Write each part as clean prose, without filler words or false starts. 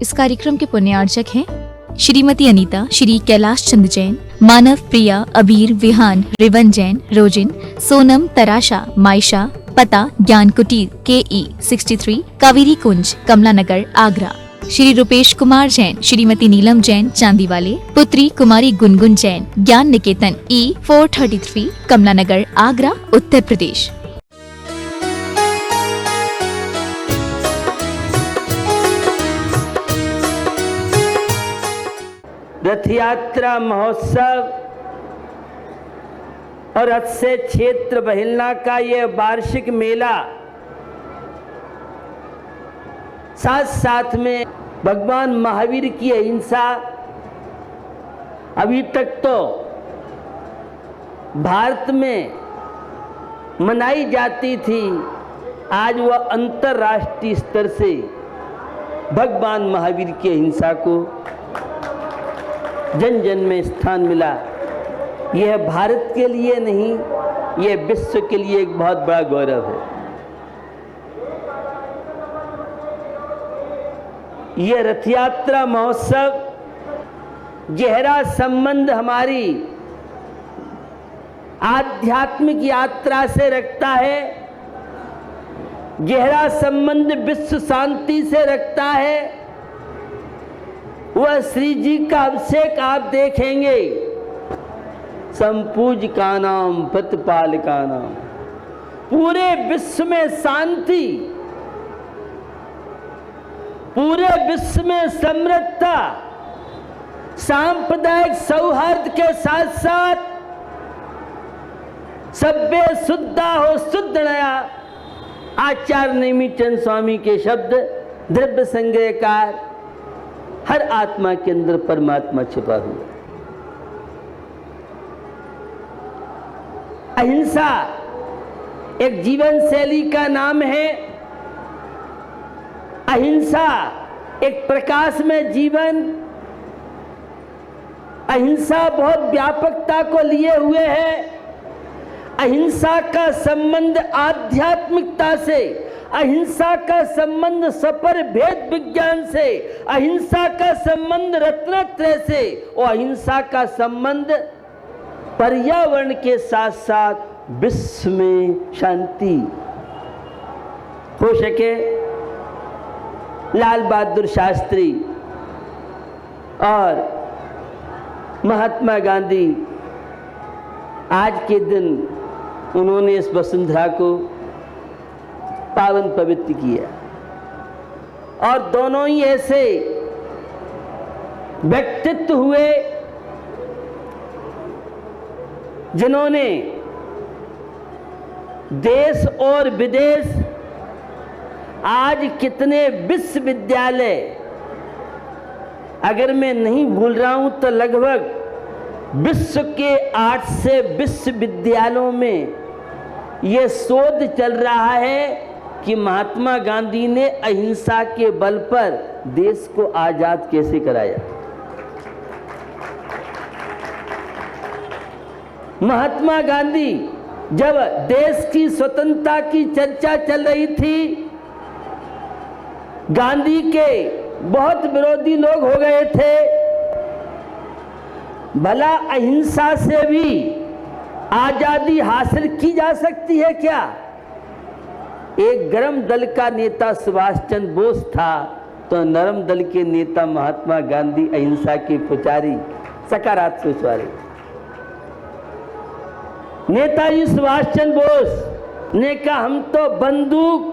इस कार्यक्रम के पुण्यार्चक हैं श्रीमती अनीता, श्री कैलाश चंद जैन, मानव, प्रिया, अबीर, विहान, रिवन जैन, रोजिन, सोनम, तराशा, मायशा, पता ज्ञान कुटीर KE 63, कावेरी कुंज, कमला नगर, आगरा। श्री रूपेश कुमार जैन, श्रीमती नीलम जैन, चांदीवाले, पुत्री कुमारी गुनगुन जैन, ज्ञान निकेतन E 433, कमला नगर, आगरा, उत्तर प्रदेश। रथ यात्रा महोत्सव और रथ से क्षेत्र बहिलना का ये वार्षिक मेला साथ साथ में भगवान महावीर की अहिंसा अभी तक तो भारत में मनाई जाती थी, आज वह अंतर्राष्ट्रीय स्तर से भगवान महावीर की अहिंसा को जन जन में स्थान मिला। यह भारत के लिए नहीं, यह विश्व के लिए एक बहुत बड़ा गौरव है। यह रथ यात्रा महोत्सव गहरा संबंध हमारी आध्यात्मिक यात्रा से रखता है, गहरा संबंध विश्व शांति से रखता है। वह श्री जी का अभिषेक आप देखेंगे, संपूज का नाम प्रतिपाल का नाम, पूरे विश्व में शांति, पूरे विश्व में समृद्धता, सांप्रदायिक सौहार्द के साथ साथ सभ्य शुद्धा हो शुद्ध नया। आचार्य नेमिचंद स्वामी के शब्द, द्रव्य संग्रहकार, हर आत्मा के अंदर परमात्मा छिपा हुआ। अहिंसा एक जीवन शैली का नाम है। अहिंसा एक प्रकाश में जीवन। अहिंसा बहुत व्यापकता को लिए हुए है। अहिंसा का संबंध आध्यात्मिकता से, अहिंसा का संबंध सपर भेद विज्ञान से, अहिंसा का संबंध रत्नत्रय से और अहिंसा का संबंध पर्यावरण के साथ साथ विश्व में शांति हो सके। लाल बहादुर शास्त्री और महात्मा गांधी आज के दिन उन्होंने इस वसुंधरा को पावन पवित्र किया, और दोनों ही ऐसे व्यक्तित्व हुए जिन्होंने देश और विदेश, आज कितने विश्वविद्यालय, अगर मैं नहीं भूल रहा हूं तो लगभग विश्व के 8 से विश्वविद्यालयों में यह शोध चल रहा है कि महात्मा गांधी ने अहिंसा के बल पर देश को आजाद कैसे कराया। महात्मा गांधी, जब देश की स्वतंत्रता की चर्चा चल रही थी, गांधी के बहुत विरोधी लोग हो गए थे। भला अहिंसा से भी आजादी हासिल की जा सकती है क्या? एक गरम दल का नेता सुभाष चंद्र बोस था, तो नरम दल के नेता महात्मा गांधी अहिंसा के पुजारी, सकारात्मक सोच वाले। नेताजी सुभाष चंद्र बोस ने कहा, हम तो बंदूक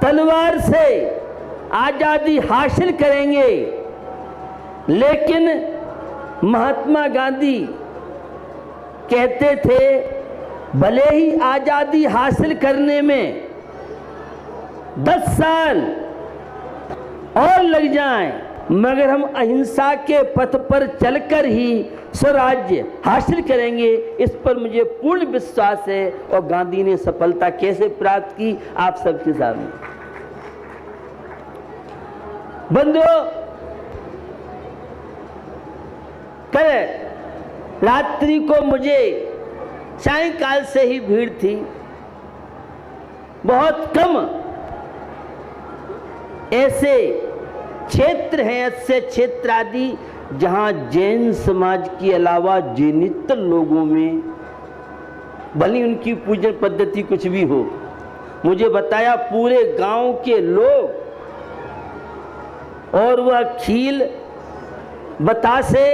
तलवार से आजादी हासिल करेंगे, लेकिन महात्मा गांधी कहते थे भले ही आजादी हासिल करने में 10 साल और लग जाएं, मगर हम अहिंसा के पथ पर चलकर ही स्वराज्य हासिल करेंगे, इस पर मुझे पूर्ण विश्वास है। और गांधी ने सफलता कैसे प्राप्त की, आप सबके सामने। बंधुओं, कल रात्रि को मुझे सायंकाल से ही भीड़ थी, बहुत कम ऐसे क्षेत्र हैं, ऐसे क्षेत्र आदि जहां जैन समाज के अलावा जैनितर लोगों में भले उनकी पूजन पद्धति कुछ भी हो, मुझे बताया पूरे गांव के लोग और वह खील बतासे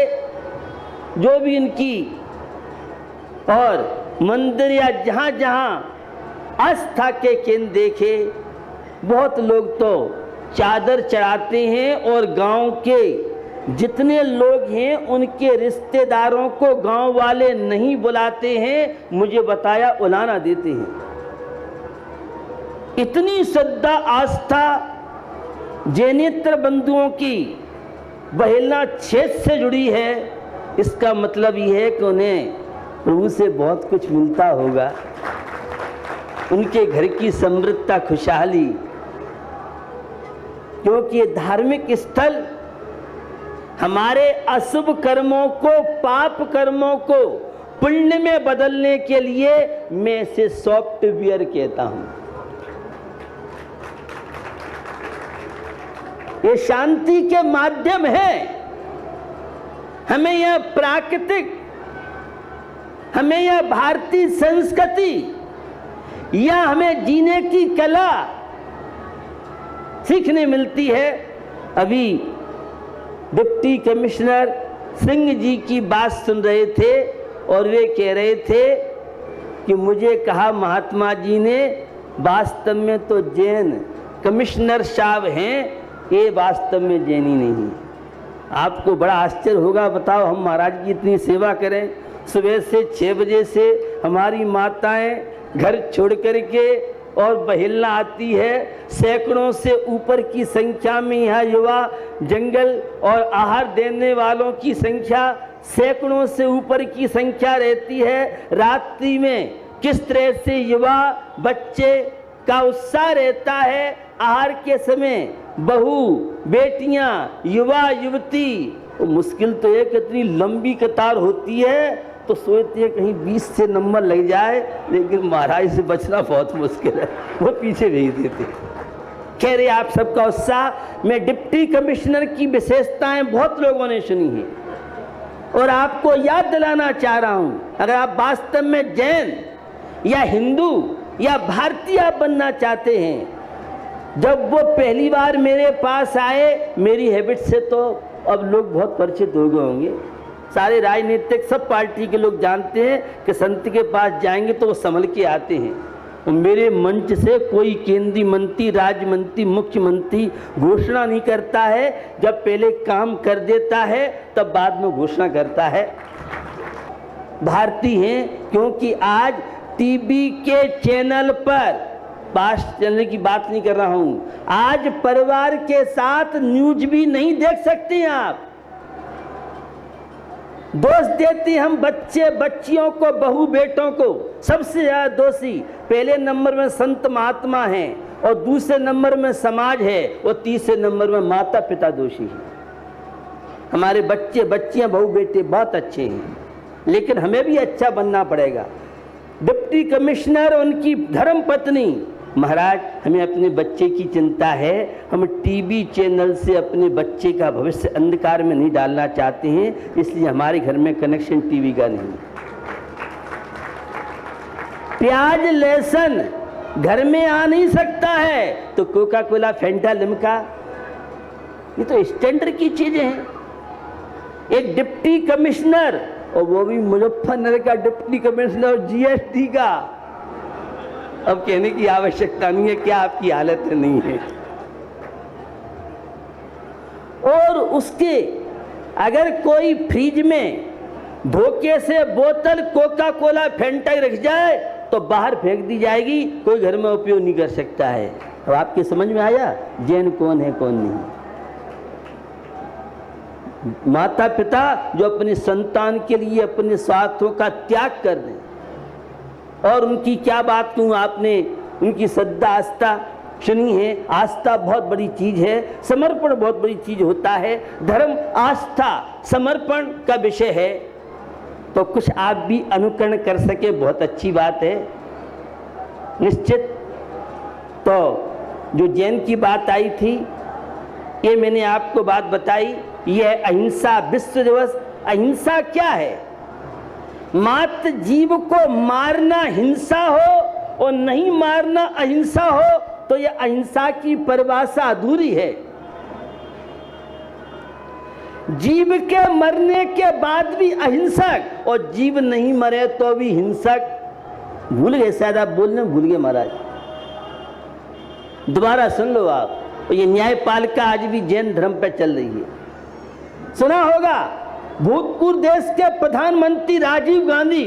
जो भी इनकी और मंदिर या जहां जहां आस्था के केंद्र देखे, बहुत लोग तो चादर चढ़ाते हैं और गांव के जितने लोग हैं उनके रिश्तेदारों को गांव वाले नहीं बुलाते हैं, मुझे बताया उलाना देते हैं। इतनी श्रद्धा आस्था जैनेतर बंधुओं की बहेलना क्षेत्र से जुड़ी है। इसका मतलब यह है कि उन्हें प्रभु से बहुत कुछ मिलता होगा, उनके घर की समृद्धता, खुशहाली, क्योंकि ये धार्मिक स्थल हमारे अशुभ कर्मों को, पाप कर्मों को पुण्य में बदलने के लिए मैं इसे सॉफ्टवेयर कहता हूं। ये शांति के माध्यम है। हमें यह प्राकृतिक, हमें यह भारतीय संस्कृति या हमें जीने की कला सीखने मिलती है। अभी डिप्टी कमिश्नर सिंह जी की बात सुन रहे थे और वे कह रहे थे कि मुझे कहा महात्मा जी ने, वास्तव में तो जैन कमिश्नर साहब हैं, ये वास्तव में जैनी नहीं। आपको बड़ा आश्चर्य होगा, बताओ हम महाराज की इतनी सेवा करें, सुबह से 6 बजे से हमारी माताएं घर छोड़ करके और बहेलना आती है। सैकड़ों से ऊपर की संख्या में यहाँ युवा, जंगल और आहार देने वालों की संख्या सैकड़ों से ऊपर की संख्या रहती है। रात्रि में किस तरह से युवा बच्चे का उत्साह रहता है, आहार के समय बहू बेटियां, युवा युवती, तो मुश्किल तो है कि इतनी लंबी कतार होती है तो सोचते हैं कहीं 20 से नंबर लग जाए, लेकिन महाराज से बचना बहुत मुश्किल है, वो पीछे भेज देते। कह रहे आप सबका उत्साह, मैं डिप्टी कमिश्नर की विशेषताएं बहुत लोगों ने सुनी है और आपको याद दिलाना चाह रहा हूं। अगर आप वास्तव में जैन या हिंदू या भारतीय आप बनना चाहते हैं, जब वो पहली बार मेरे पास आए, मेरी हैबिट से तो अब लोग बहुत परिचित हो गए होंगे, सारे राजनीतिक सब पार्टी के लोग जानते हैं कि संत के पास जाएंगे तो वो संभल के आते हैं। और मेरे मंच से कोई केंद्रीय मंत्री, राज्य मंत्री, मुख्यमंत्री घोषणा नहीं करता है, जब पहले काम कर देता है तब बाद में घोषणा करता है। भारतीय हैं क्योंकि आज टीवी के चैनल पर, पास चलने की बात नहीं कर रहा हूं, आज परिवार के साथ न्यूज भी नहीं देख सकते हैं आप। दोष देते हम बच्चे बच्चियों को, बहू बेटों को। सबसे ज्यादा दोषी पहले नंबर में संत महात्मा हैं और दूसरे नंबर में समाज है और तीसरे नंबर में माता पिता दोषी हैं। हमारे बच्चे बच्चियां, बहू बेटे बहुत अच्छे हैं, लेकिन हमें भी अच्छा बनना पड़ेगा। डिप्टी कमिश्नर, उनकी धर्म पत्नी, महाराज हमें अपने बच्चे की चिंता है, हम टीवी चैनल से अपने बच्चे का भविष्य अंधकार में नहीं डालना चाहते हैं, इसलिए हमारे घर में कनेक्शन टीवी का नहीं। प्याज लहसुन घर में आ नहीं सकता है तो कोका कोला, फेंटा, लिम्का, ये तो स्टैंडर्ड की चीजें हैं। एक डिप्टी कमिश्नर, और वो भी मुजफ्फरनगर का डिप्टी कमिश्नर, जीएसटी का, अब कहने की आवश्यकता नहीं है क्या आपकी हालत नहीं है। और उसके अगर कोई फ्रिज में धोखे से बोतल कोका कोला, फेंटा रख जाए तो बाहर फेंक दी जाएगी, कोई घर में उपयोग नहीं कर सकता है। अब आपके समझ में आया जैन कौन है कौन नहीं। माता पिता जो अपने संतान के लिए अपने स्वार्थों का त्याग कर दें, और उनकी क्या बात कहूं, आपने उनकी श्रद्धा आस्था सुनी है। आस्था बहुत बड़ी चीज है, समर्पण बहुत बड़ी चीज होता है। धर्म आस्था समर्पण का विषय है, तो कुछ आप भी अनुकरण कर सके बहुत अच्छी बात है। निश्चित तो जो जैन की बात आई थी, ये मैंने आपको बात बताई, यह अहिंसा विश्व दिवस। अहिंसा क्या है? मात्र जीव को मारना हिंसा हो और नहीं मारना अहिंसा हो तो यह अहिंसा की परिभाषा अधूरी है। जीव के मरने के बाद भी अहिंसक और जीव नहीं मरे तो भी हिंसक। भूल गए शायद, आप बोलने भूल गए महाराज, दोबारा सुन लो आप। ये न्यायपालिका आज भी जैन धर्म पे चल रही है। सुना होगा भूतपूर्व देश के प्रधानमंत्री राजीव गांधी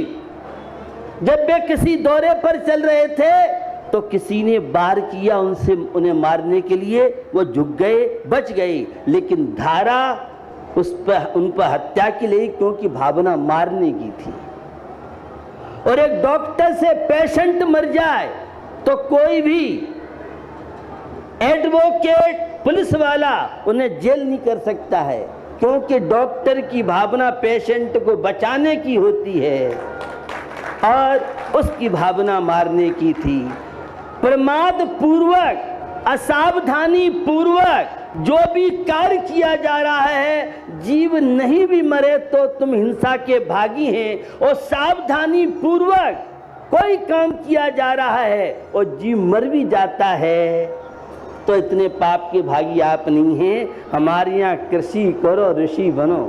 जब वे किसी दौरे पर चल रहे थे तो किसी ने वार किया उनसे, उन्हें मारने के लिए। वो झुक गए, बच गए, लेकिन धारा उन पर हत्या की लगी क्योंकि भावना मारने की थी। और एक डॉक्टर से पेशेंट मर जाए तो कोई भी एडवोकेट, पुलिस वाला उन्हें जेल नहीं कर सकता है, क्योंकि डॉक्टर की भावना पेशेंट को बचाने की होती है और उसकी भावना मारने की थी। प्रमाद पूर्वक, असावधानी पूर्वक जो भी कार्य किया जा रहा है, जीव नहीं भी मरे तो तुम हिंसा के भागी हैं, और सावधानी पूर्वक कोई काम किया जा रहा है और जीव मर भी जाता है तो इतने पाप के भागी आप नहीं हैं। हमारे यहाँ कृषि करो, ऋषि बनो।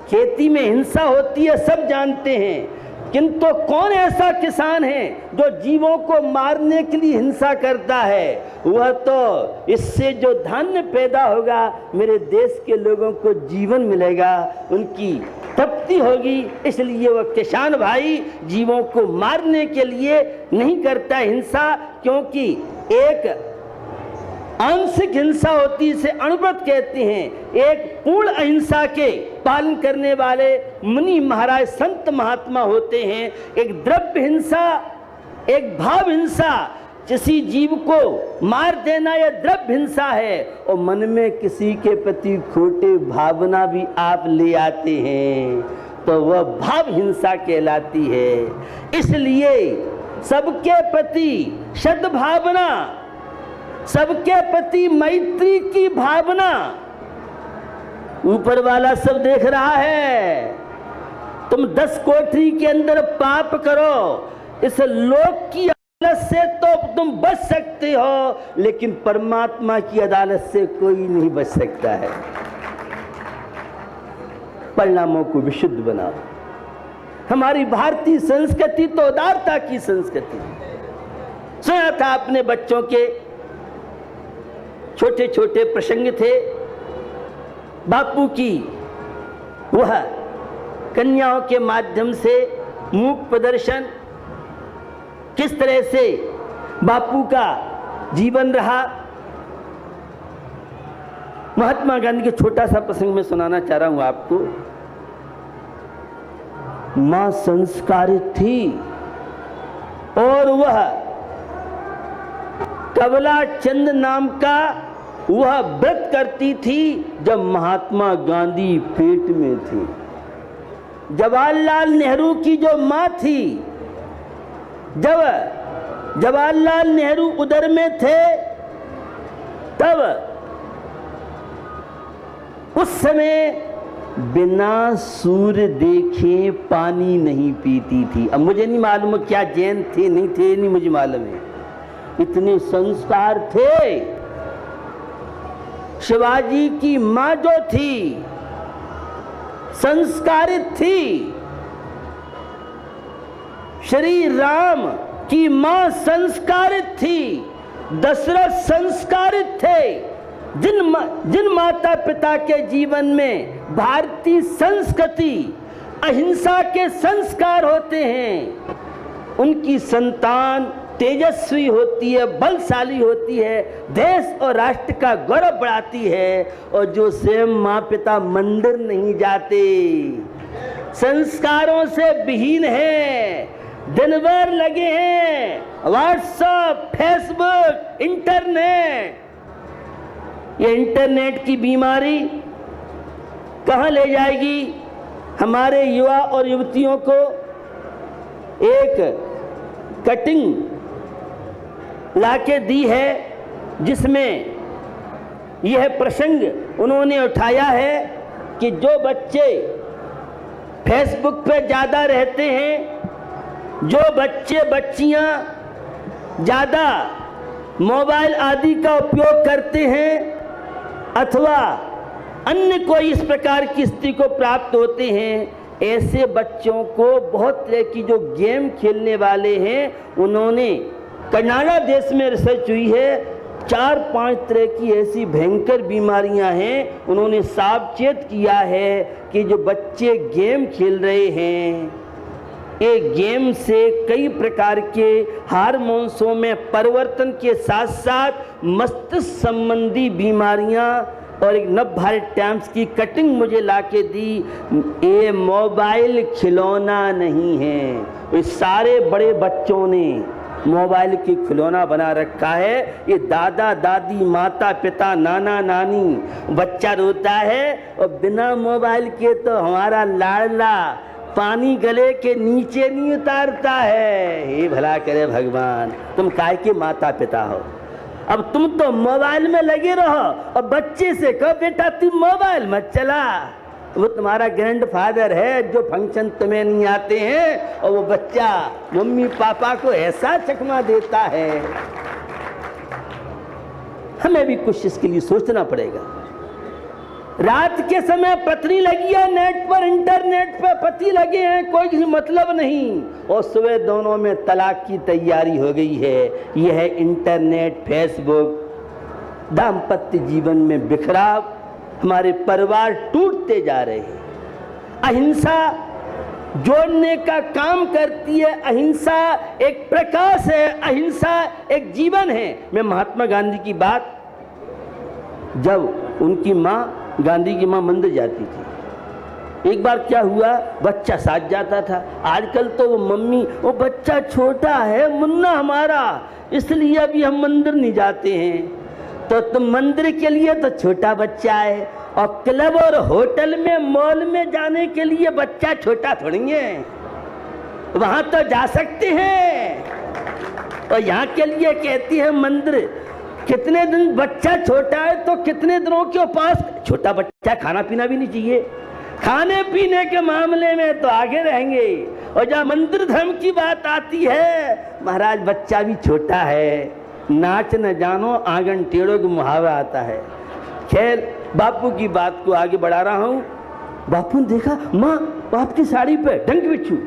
खेती में हिंसा होती है सब जानते हैं, किंतु कौन ऐसा किसान है जो जीवों को मारने के लिए हिंसा करता है? वह तो इससे जो धान्य पैदा होगा, मेरे देश के लोगों को जीवन मिलेगा, उनकी तृप्ति होगी, इसलिए वह किसान भाई जीवों को मारने के लिए नहीं करता हिंसा। क्योंकि एक आंशिक हिंसा होती है, इसे अणुव्रत कहते हैं। एक पूर्ण अहिंसा के पालन करने वाले मुनि महाराज संत महात्मा होते हैं। एक द्रव्य हिंसा, एक भाव हिंसा, किसी जीव को मार देना यह द्रव्य हिंसा है, और मन में किसी के प्रति खोटे भावना भी आप ले आते हैं तो वह भाव हिंसा कहलाती है। इसलिए सबके प्रति सद्भावना, सबके प्रति मैत्री की भावना, ऊपर वाला सब देख रहा है। तुम 10 कोठरी के अंदर पाप करो, इस लोक की अदालत से तो तुम बच सकते हो, लेकिन परमात्मा की अदालत से कोई नहीं बच सकता है। परिणामों को विशुद्ध बनाओ। हमारी भारतीय संस्कृति तो उदारता की संस्कृति। सुना था अपने बच्चों के छोटे छोटे प्रसंग थे, बापू की वह कन्याओं के माध्यम से मूक प्रदर्शन, किस तरह से बापू का जीवन रहा। महात्मा गांधी के छोटा सा प्रसंग में सुनाना चाह रहा हूं आपको। मां संस्कारित थी और वह कमला चंद नाम का वह व्रत करती थी जब महात्मा गांधी पेट में थे। जवाहरलाल नेहरू की जो मां थी, जब जवाहरलाल नेहरू उदर में थे तब उस समय बिना सूर्य देखे पानी नहीं पीती थी। अब मुझे नहीं मालूम क्या जैन थे नहीं थे, नहीं मुझे मालूम है, इतने संस्कार थे। शिवाजी की मां जो थी संस्कारित थी, श्री राम की मां संस्कारित थी, दशरथ संस्कारित थे। जिन माता पिता के जीवन में भारतीय संस्कृति अहिंसा के संस्कार होते हैं, उनकी संतान तेजस्वी होती है, बलशाली होती है, देश और राष्ट्र का गौरव बढ़ाती है। और जो स्वयं माँ पिता मंदिर नहीं जाते, संस्कारों से विहीन है, दिन भर लगे हैं व्हाट्सएप, फेसबुक, इंटरनेट। ये इंटरनेट की बीमारी कहाँ ले जाएगी हमारे युवा और युवतियों को? एक कटिंग लाके दी है, जिसमें यह प्रसंग उन्होंने उठाया है कि जो बच्चे फेसबुक पे ज़्यादा रहते हैं, जो बच्चे बच्चियां ज़्यादा मोबाइल आदि का उपयोग करते हैं अथवा अन्य कोई इस प्रकार की स्थिति को प्राप्त होते हैं, ऐसे बच्चों को बहुत तरह की जो गेम खेलने वाले हैं, उन्होंने कनाडा देश में रिसर्च हुई है, 4-5 तरह की ऐसी भयंकर बीमारियां हैं। उन्होंने सावचेत किया है कि जो बच्चे गेम खेल रहे हैं, ये गेम से कई प्रकार के हार्मोन्सों में परिवर्तन के साथ साथ मस्तिष्क संबंधी बीमारियां। और एक नव भारत टाइम्स की कटिंग मुझे लाके दी, ये मोबाइल खिलौना नहीं है, इस सारे बड़े बच्चों ने मोबाइल की खिलौना बना रखा है। ये दादा दादी, माता पिता, नाना नानी, बच्चा रोता है और बिना मोबाइल के तो हमारा लाडला पानी गले के नीचे नहीं उतारता है। हे भला करे भगवान, तुम काय के माता पिता हो, अब तुम तो मोबाइल में लगे रहो और बच्चे से कहो बेटा तुम मोबाइल मत चला। वो तुम्हारा ग्रैंडफादर है जो फंक्शन तुम्हें नहीं आते हैं, और वो बच्चा मम्मी पापा को ऐसा चकमा देता है। हमें भी कुछ इसके लिए सोचना पड़ेगा। रात के समय पत्नी लगी है नेट पर, इंटरनेट पर पति लगे हैं, कोई किसी मतलब नहीं, और सुबह दोनों में तलाक की तैयारी हो गई है। यह है इंटरनेट, फेसबुक। दाम्पत्य जीवन में बिखराव, हमारे परिवार टूटते जा रहे हैं। अहिंसा जोड़ने का काम करती है, अहिंसा एक प्रकाश है, अहिंसा एक जीवन है। मैं महात्मा गांधी की बात, जब उनकी माँ, गांधी की माँ मंदिर जाती थी, एक बार क्या हुआ, बच्चा साथ जाता था। आजकल तो वो मम्मी, वो बच्चा छोटा है मुन्ना हमारा, इसलिए अभी हम मंदिर नहीं जाते हैं। तो तुम मंदिर के लिए तो छोटा बच्चा है, और क्लब और होटल में, मॉल में जाने के लिए बच्चा छोटा थोड़ी है, वहां तो जा सकते हैं। और यहाँ के लिए कहती है मंदिर, कितने दिन बच्चा छोटा है तो कितने दिनों के उपास, छोटा बच्चा खाना पीना भी नहीं चाहिए, खाने पीने के मामले में तो आगे रहेंगे। और जब मंदिर धर्म की बात आती है, महाराज बच्चा भी छोटा है, नाच न जानो आंगन टेढ़ो का मुहावरा आता है। खैर बापू की बात को आगे बढ़ा रहा हूँ। बापू ने देखा माँ बाप की साड़ी पे डंक बिच्छू,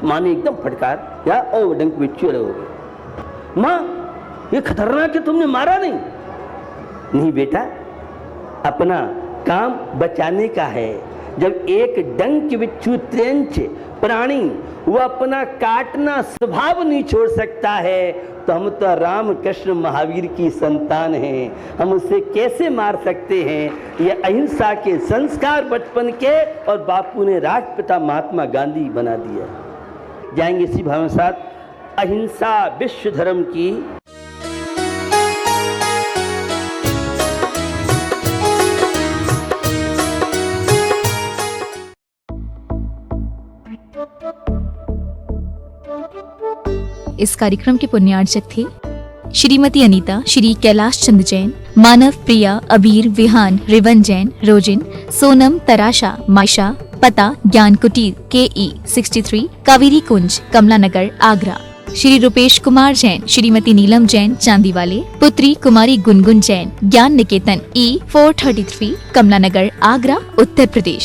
माँ ने एकदम फटकार, क्या ओ डंक बिच्छू रहोगे माँ, ये खतरनाक है, तुमने मारा नहीं? नहीं बेटा, अपना काम बचाने का है। जब एक डंक बिच्छू त्रेंच प्राणी वो अपना काटना स्वभाव नहीं छोड़ सकता है, तो हम तो राम कृष्ण महावीर की संतान हैं, हम उसे कैसे मार सकते हैं? ये अहिंसा के संस्कार बचपन के, और बापू ने राष्ट्रपिता महात्मा गांधी बना दिया। जाएंगे इसी भाव के साथ, अहिंसा विश्व धर्म की। इस कार्यक्रम के पुण्यार्चक थे श्रीमती अनीता, श्री कैलाश चंद जैन, मानव, प्रिया, अबीर, विहान, रिवन जैन, रोजिन, सोनम, तराशा, मायशा। पता ज्ञान कुटीर, KE 63, कावेरी कुंज, कमला नगर, आगरा। श्री रूपेश कुमार जैन, श्रीमती नीलम जैन, चांदीवाले। पुत्री कुमारी गुनगुन जैन, ज्ञान निकेतन E 433, कमला नगर, आगरा, उत्तर प्रदेश।